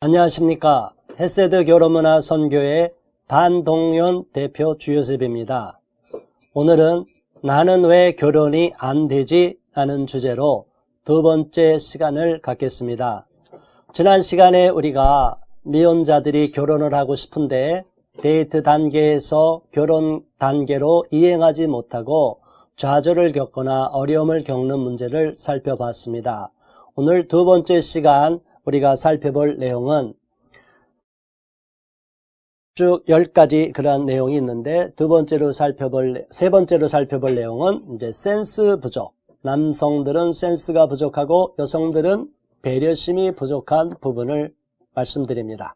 안녕하십니까. 헤세드 결혼문화 선교회 반동연 대표 주요셉입니다. 오늘은 나는 왜 결혼이 안 되지? 라는 주제로 두 번째 시간을 갖겠습니다. 지난 시간에 우리가 미혼자들이 결혼을 하고 싶은데 데이트 단계에서 결혼 단계로 이행하지 못하고 좌절을 겪거나 어려움을 겪는 문제를 살펴봤습니다. 오늘 두 번째 시간 우리가 살펴볼 내용은 쭉 10가지 그런 내용이 있는데 세 번째로 살펴볼 내용은 이제 센스 부족. 남성들은 센스가 부족하고 여성들은 배려심이 부족한 부분을 말씀드립니다.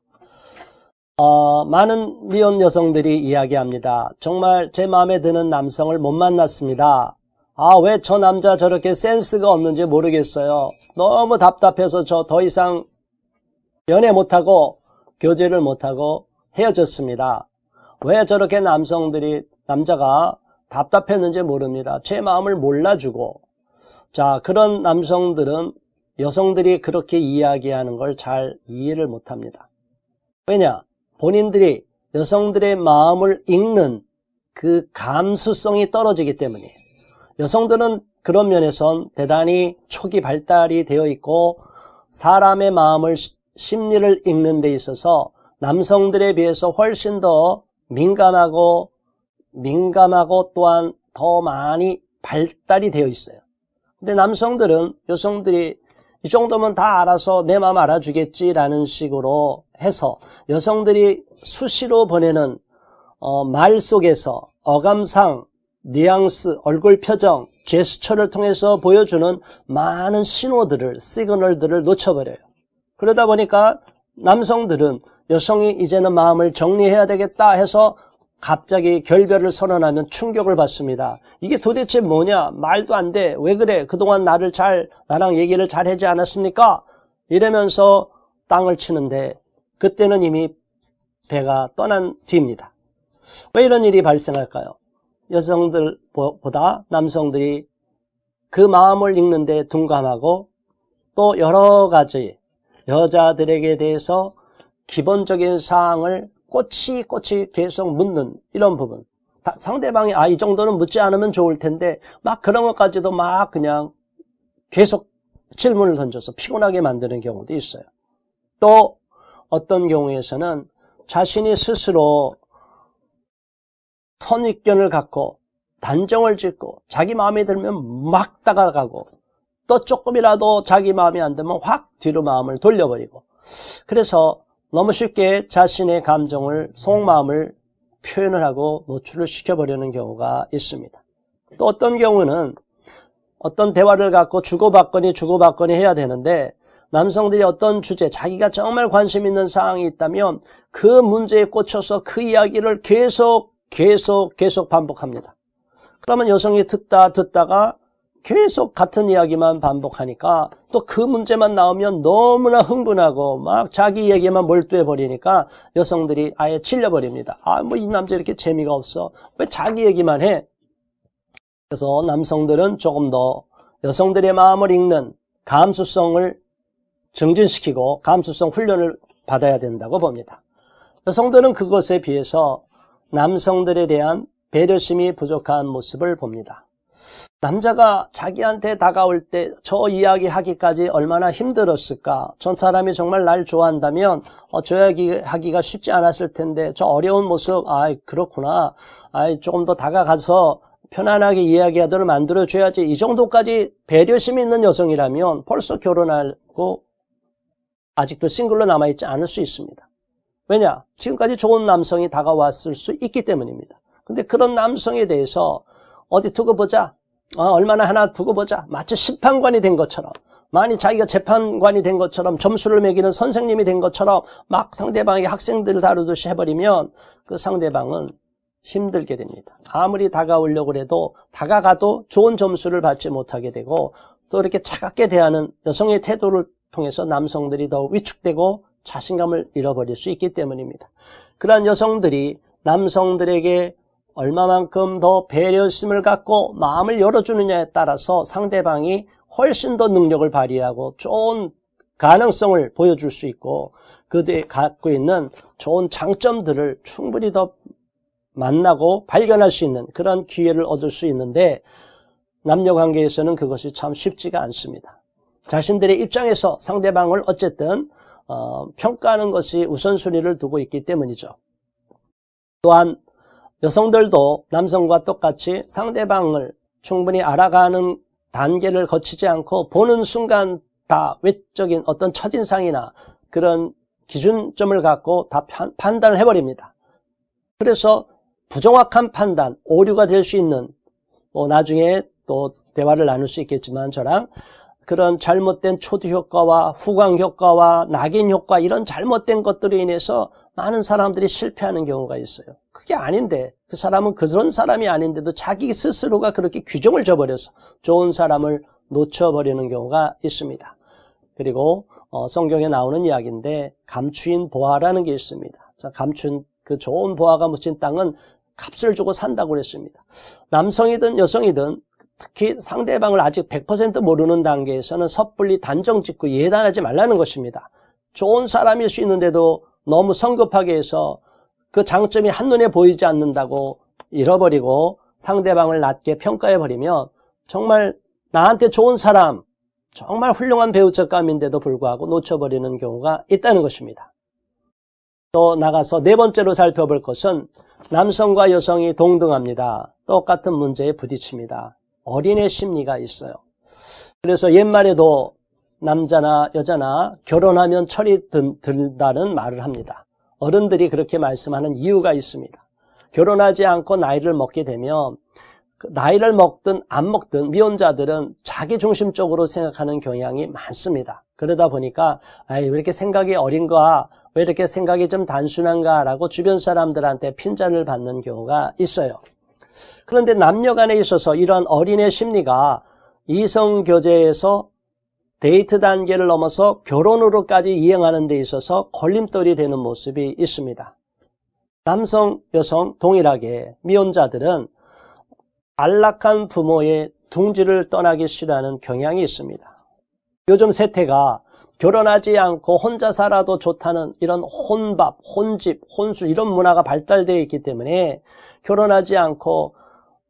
많은 미혼 여성들이 이야기합니다. 정말 제 마음에 드는 남성을 못 만났습니다. 왜 저 남자 저렇게 센스가 없는지 모르겠어요. 너무 답답해서 저 더 이상 연애 못하고 교제를 못하고 헤어졌습니다. 왜 저렇게 남자가 답답했는지 모릅니다. 제 마음을 몰라주고. 자, 그런 남성들은 여성들이 그렇게 이야기하는 걸 잘 이해를 못합니다. 왜냐? 본인들이 여성들의 마음을 읽는 그 감수성이 떨어지기 때문이에요. 여성들은 그런 면에선 대단히 초기 발달이 되어 있고 사람의 마음을 심리를 읽는 데 있어서 남성들에 비해서 훨씬 더 민감하고 또한 더 많이 발달이 되어 있어요. 근데 남성들은 여성들이 이 정도면 다 알아서 내 마음 알아주겠지라는 식으로 해서 여성들이 수시로 보내는 말 속에서 어감상, 뉘앙스, 얼굴 표정, 제스처를 통해서 보여주는 많은 시그널들을 놓쳐버려요. 그러다 보니까 남성들은 여성이 이제는 마음을 정리해야 되겠다 해서 갑자기 결별을 선언하면 충격을 받습니다. 이게 도대체 뭐냐? 말도 안 돼. 왜 그래? 그동안 나랑 얘기를 잘 하지 않았습니까? 이러면서 땅을 치는데 그때는 이미 배가 떠난 뒤입니다. 왜 이런 일이 발생할까요? 여성들보다 남성들이 그 마음을 읽는데 둔감하고 또 여러 가지 여자들에게 대해서 기본적인 사항을 꼬치꼬치 계속 묻는 이런 부분. 상대방이 이 정도는 묻지 않으면 좋을 텐데 막 그런 것까지도 막 그냥 계속 질문을 던져서 피곤하게 만드는 경우도 있어요. 또 어떤 경우에서는 자신이 스스로 선입견을 갖고 단정을 짓고 자기 마음에 들면 막 다가가고 또 조금이라도 자기 마음에 안 들면 확 뒤로 마음을 돌려버리고 그래서 너무 쉽게 자신의 감정을 속마음을 표현을 하고 노출을 시켜버리는 경우가 있습니다. 또 어떤 경우는 어떤 대화를 갖고 주고받거니 해야 되는데 남성들이 어떤 주제 자기가 정말 관심 있는 사항이 있다면 그 문제에 꽂혀서 그 이야기를 계속 반복합니다. 그러면 여성이 듣다가 계속 같은 이야기만 반복하니까 또 그 문제만 나오면 너무나 흥분하고 막 자기 얘기만 몰두해 버리니까 여성들이 아예 질려버립니다. 이 남자 이렇게 재미가 없어. 왜 자기 얘기만 해? 그래서 남성들은 조금 더 여성들의 마음을 읽는 감수성을 증진시키고 감수성 훈련을 받아야 된다고 봅니다. 여성들은 그것에 비해서 남성들에 대한 배려심이 부족한 모습을 봅니다. 남자가 자기한테 다가올 때 저 이야기 하기까지 얼마나 힘들었을까? 저 사람이 정말 날 좋아한다면 저 이야기 하기가 쉽지 않았을 텐데 저 어려운 모습, 그렇구나. 조금 더 다가가서 편안하게 이야기하도록 만들어줘야지. 이 정도까지 배려심이 있는 여성이라면 벌써 결혼하고 아직도 싱글로 남아있지 않을 수 있습니다. 왜냐? 지금까지 좋은 남성이 다가왔을 수 있기 때문입니다. 근데 그런 남성에 대해서 어디 두고 보자. 얼마나 하나 두고 보자. 마치 심판관이 된 것처럼, 많이 자기가 재판관이 된 것처럼, 점수를 매기는 선생님이 된 것처럼 막 상대방에게 학생들을 다루듯이 해버리면 그 상대방은 힘들게 됩니다. 아무리 다가오려고 해도 다가가도 좋은 점수를 받지 못하게 되고 또 이렇게 차갑게 대하는 여성의 태도를 통해서 남성들이 더 위축되고 자신감을 잃어버릴 수 있기 때문입니다. 그러한 여성들이 남성들에게 얼마만큼 더 배려심을 갖고 마음을 열어주느냐에 따라서 상대방이 훨씬 더 능력을 발휘하고 좋은 가능성을 보여줄 수 있고 그들이 갖고 있는 좋은 장점들을 충분히 더 만나고 발견할 수 있는 그런 기회를 얻을 수 있는데 남녀관계에서는 그것이 참 쉽지가 않습니다. 자신들의 입장에서 상대방을 어쨌든 평가하는 것이 우선순위를 두고 있기 때문이죠. 또한 여성들도 남성과 똑같이 상대방을 충분히 알아가는 단계를 거치지 않고 보는 순간 다 외적인 어떤 첫인상이나 그런 기준점을 갖고 다 판단을 해버립니다. 그래서 부정확한 판단, 오류가 될 수 있는 나중에 또 대화를 나눌 수 있겠지만 저랑 그런 잘못된 초두 효과와 후광 효과와 낙인 효과 이런 잘못된 것들로 인해서 많은 사람들이 실패하는 경우가 있어요. 그게 아닌데 그 사람은 그런 사람이 아닌데도 자기 스스로가 그렇게 규정을 져버려서 좋은 사람을 놓쳐버리는 경우가 있습니다. 그리고 성경에 나오는 이야기인데 감추인 보화라는 게 있습니다. 자, 감춘 그 좋은 보화가 묻힌 땅은 값을 주고 산다고 그랬습니다. 남성이든 여성이든 특히 상대방을 아직 100% 모르는 단계에서는 섣불리 단정 짓고 예단하지 말라는 것입니다. 좋은 사람일 수 있는데도 너무 성급하게 해서 그 장점이 한눈에 보이지 않는다고 잃어버리고 상대방을 낮게 평가해버리면 정말 나한테 좋은 사람, 정말 훌륭한 배우 척감인데도 불구하고 놓쳐버리는 경우가 있다는 것입니다. 또 나가서 네 번째로 살펴볼 것은 남성과 여성이 동등합니다. 똑같은 문제에 부딪힙니다. 어린애 심리가 있어요. 그래서 옛말에도 남자나 여자나 결혼하면 철이 들다는 말을 합니다. 어른들이 그렇게 말씀하는 이유가 있습니다. 결혼하지 않고 나이를 먹게 되면 나이를 먹든 안 먹든 미혼자들은 자기 중심적으로 생각하는 경향이 많습니다. 그러다 보니까 왜 이렇게 생각이 어린가, 왜 이렇게 생각이 좀 단순한가 라고 주변 사람들한테 핀잔을 받는 경우가 있어요. 그런데 남녀 간에 있어서 이런 어린애 심리가 이성교제에서 데이트 단계를 넘어서 결혼으로까지 이행하는 데 있어서 걸림돌이 되는 모습이 있습니다. 남성, 여성 동일하게 미혼자들은 안락한 부모의 둥지를 떠나기 싫어하는 경향이 있습니다. 요즘 세태가 결혼하지 않고 혼자 살아도 좋다는 이런 혼밥, 혼집, 혼술 이런 문화가 발달되어 있기 때문에 결혼하지 않고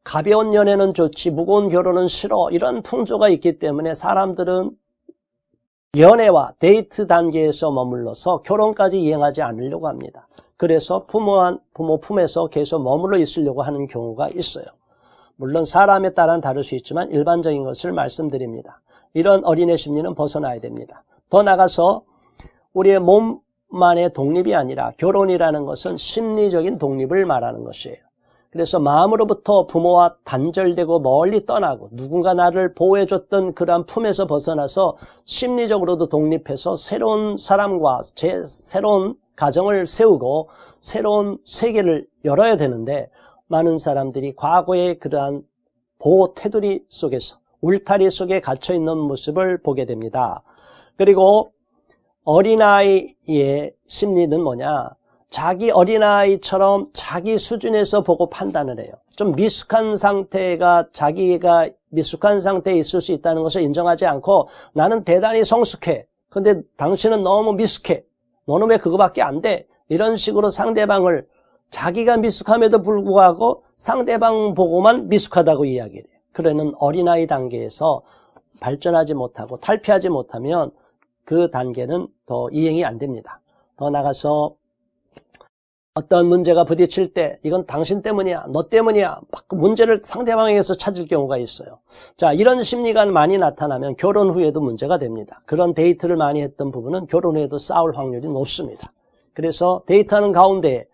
가벼운 연애는 좋지 무거운 결혼은 싫어 이런 풍조가 있기 때문에 사람들은 연애와 데이트 단계에서 머물러서 결혼까지 이행하지 않으려고 합니다. 그래서 부모 품에서 계속 머물러 있으려고 하는 경우가 있어요. 물론 사람에 따라 다를 수 있지만 일반적인 것을 말씀드립니다. 이런 어린애 심리는 벗어나야 됩니다. 더 나가서 우리의 몸만의 독립이 아니라 결혼이라는 것은 심리적인 독립을 말하는 것이에요. 그래서 마음으로부터 부모와 단절되고 멀리 떠나고 누군가 나를 보호해줬던 그러한 품에서 벗어나서 심리적으로도 독립해서 새로운 사람과 새로운 가정을 세우고 새로운 세계를 열어야 되는데 많은 사람들이 과거의 그러한 보호 테두리 속에서 울타리 속에 갇혀있는 모습을 보게 됩니다. 그리고 어린아이의 심리는 뭐냐? 자기 어린아이처럼 자기 수준에서 보고 판단을 해요. 좀 미숙한 상태가 자기가 미숙한 상태에 있을 수 있다는 것을 인정하지 않고 나는 대단히 성숙해. 근데 당신은 너무 미숙해. 너는 왜 그거밖에 안 돼? 이런 식으로 상대방을 자기가 미숙함에도 불구하고 상대방 보고만 미숙하다고 이야기해요. 그러는 어린아이 단계에서 발전하지 못하고 탈피하지 못하면 그 단계는 더 이행이 안 됩니다. 더 나가서 어떤 문제가 부딪힐 때 이건 당신 때문이야, 너 때문이야 막 문제를 상대방에게서 찾을 경우가 있어요. 자, 이런 심리가 많이 나타나면 결혼 후에도 문제가 됩니다. 그런 데이트를 많이 했던 부부는 결혼 후에도 싸울 확률이 높습니다. 그래서 데이트하는 가운데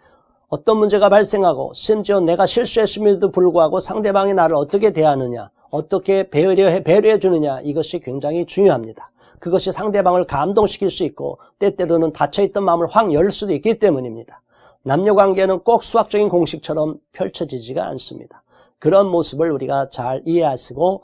어떤 문제가 발생하고 심지어 내가 실수했음에도 불구하고 상대방이 나를 어떻게 대하느냐, 어떻게 배려해 주느냐 이것이 굉장히 중요합니다. 그것이 상대방을 감동시킬 수 있고 때때로는 닫혀있던 마음을 확 열 수도 있기 때문입니다. 남녀관계는 꼭 수학적인 공식처럼 펼쳐지지가 않습니다. 그런 모습을 우리가 잘 이해하시고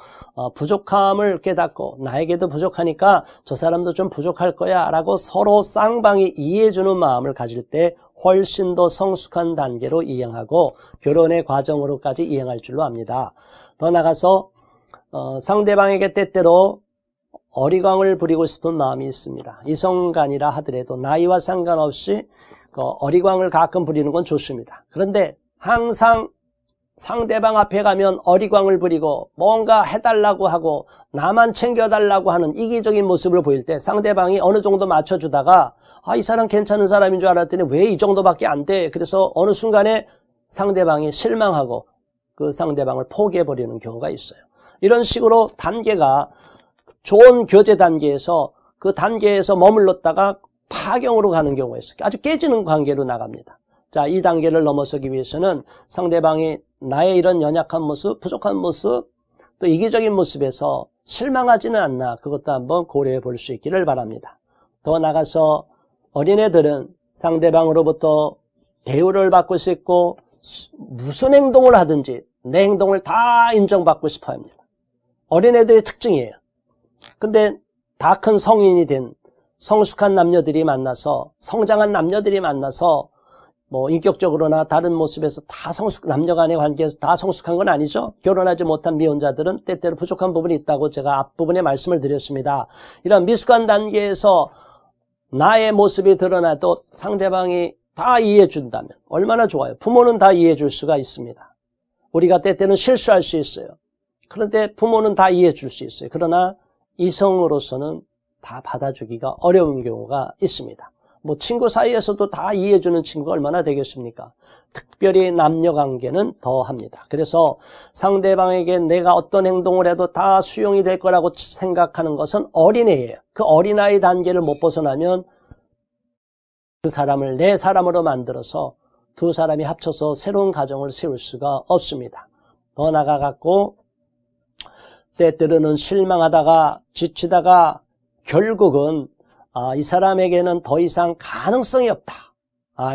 부족함을 깨닫고 나에게도 부족하니까 저 사람도 좀 부족할 거야 라고 서로 쌍방이 이해해주는 마음을 가질 때 훨씬 더 성숙한 단계로 이행하고 결혼의 과정으로까지 이행할 줄로 압니다. 더 나가서 상대방에게 때때로 어리광을 부리고 싶은 마음이 있습니다. 이성간이라 하더라도 나이와 상관없이 어리광을 가끔 부리는 건 좋습니다. 그런데 항상 상대방 앞에 가면 어리광을 부리고 뭔가 해달라고 하고 나만 챙겨달라고 하는 이기적인 모습을 보일 때 상대방이 어느 정도 맞춰주다가 이 사람 괜찮은 사람인 줄 알았더니 왜 이 정도밖에 안 돼? 그래서 어느 순간에 상대방이 실망하고 그 상대방을 포기해버리는 경우가 있어요. 이런 식으로 단계가 좋은 교제 단계에서 그 단계에서 머물렀다가 파경으로 가는 경우가 있어요. 아주 깨지는 관계로 나갑니다. 자, 이 단계를 넘어서기 위해서는 상대방이 나의 이런 연약한 모습, 부족한 모습, 또 이기적인 모습에서 실망하지는 않나 그것도 한번 고려해 볼 수 있기를 바랍니다. 더 나가서 어린애들은 상대방으로부터 대우를 받고 싶고 무슨 행동을 하든지 내 행동을 다 인정받고 싶어 합니다. 어린애들의 특징이에요. 근데 다 큰 성인이 된 성숙한 남녀들이 만나서 성장한 남녀들이 만나서 뭐 인격적으로나 다른 모습에서 다 남녀 간의 관계에서 다 성숙한 건 아니죠. 결혼하지 못한 미혼자들은 때때로 부족한 부분이 있다고 제가 앞부분에 말씀을 드렸습니다. 이런 미숙한 단계에서 나의 모습이 드러나도 상대방이 다 이해해 준다면 얼마나 좋아요. 부모는 다 이해해 줄 수가 있습니다. 우리가 때때는 실수할 수 있어요. 그런데 부모는 다 이해해 줄 수 있어요. 그러나 이성으로서는 다 받아주기가 어려운 경우가 있습니다. 뭐 친구 사이에서도 다 이해해주는 친구가 얼마나 되겠습니까? 특별히 남녀관계는 더합니다. 그래서 상대방에게 내가 어떤 행동을 해도 다 수용이 될 거라고 생각하는 것은 어린애예요. 그 어린아이 단계를 못 벗어나면 그 사람을 내 사람으로 만들어서 두 사람이 합쳐서 새로운 가정을 세울 수가 없습니다. 더 나아가갖고 때때로는 실망하다가 지치다가 결국은 이 사람에게는 더 이상 가능성이 없다.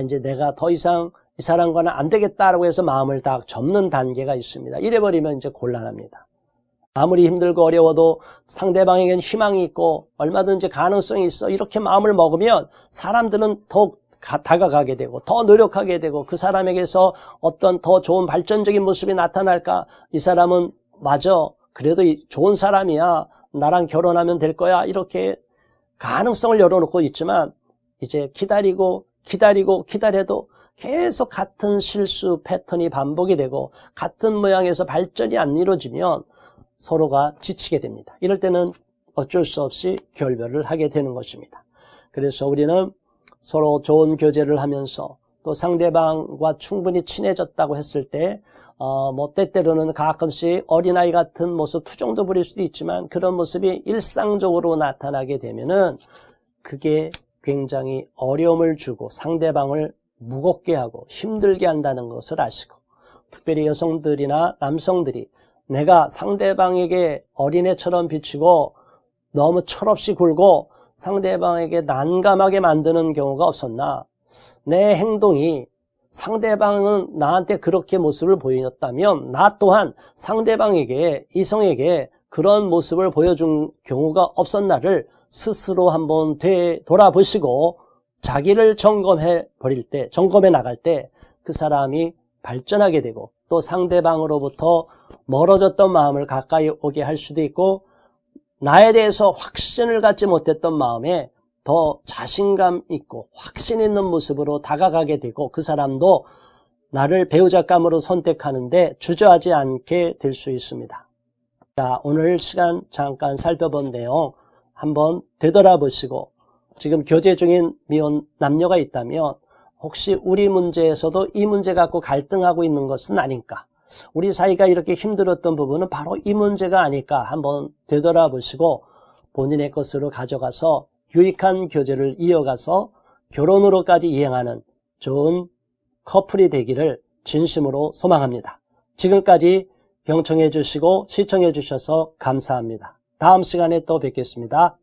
이제 내가 더 이상 이 사람과는 안 되겠다라고 해서 마음을 다 접는 단계가 있습니다. 이래버리면 이제 곤란합니다. 아무리 힘들고 어려워도 상대방에게는 희망이 있고 얼마든지 가능성이 있어. 이렇게 마음을 먹으면 사람들은 더욱 다가가게 되고 더 노력하게 되고 그 사람에게서 어떤 더 좋은 발전적인 모습이 나타날까? 이 사람은 맞아. 그래도 좋은 사람이야. 나랑 결혼하면 될 거야. 이렇게 가능성을 열어놓고 있지만 이제 기다려도 계속 같은 실수 패턴이 반복이 되고 같은 모양에서 발전이 안 이루어지면 서로가 지치게 됩니다. 이럴 때는 어쩔 수 없이 결별을 하게 되는 것입니다. 그래서 우리는 서로 좋은 교제를 하면서 또 상대방과 충분히 친해졌다고 했을 때 뭐 때때로는 가끔씩 어린아이 같은 모습 투정도 부릴 수도 있지만 그런 모습이 일상적으로 나타나게 되면은 그게 굉장히 어려움을 주고 상대방을 무겁게 하고 힘들게 한다는 것을 아시고 특별히 여성들이나 남성들이 내가 상대방에게 어린애처럼 비치고 너무 철없이 굴고 상대방에게 난감하게 만드는 경우가 없었나? 내 행동이 상대방은 나한테 그렇게 모습을 보였다면 나 또한 상대방에게 이성에게 그런 모습을 보여준 경우가 없었나를 스스로 한번 되돌아보시고 자기를 점검해 나갈 때 그 사람이 발전하게 되고 또 상대방으로부터 멀어졌던 마음을 가까이 오게 할 수도 있고 나에 대해서 확신을 갖지 못했던 마음에 더 자신감 있고 확신 있는 모습으로 다가가게 되고 그 사람도 나를 배우자감으로 선택하는데 주저하지 않게 될 수 있습니다. 자, 오늘 시간 잠깐 살펴본 내용 한번 되돌아보시고 지금 교제 중인 미혼 남녀가 있다면 혹시 우리 문제에서도 이 문제 갖고 갈등하고 있는 것은 아닌가? 우리 사이가 이렇게 힘들었던 부분은 바로 이 문제가 아닐까 한번 되돌아보시고 본인의 것으로 가져가서 유익한 교제를 이어가서 결혼으로까지 이행하는 좋은 커플이 되기를 진심으로 소망합니다. 지금까지 경청해 주시고 시청해 주셔서 감사합니다. 다음 시간에 또 뵙겠습니다.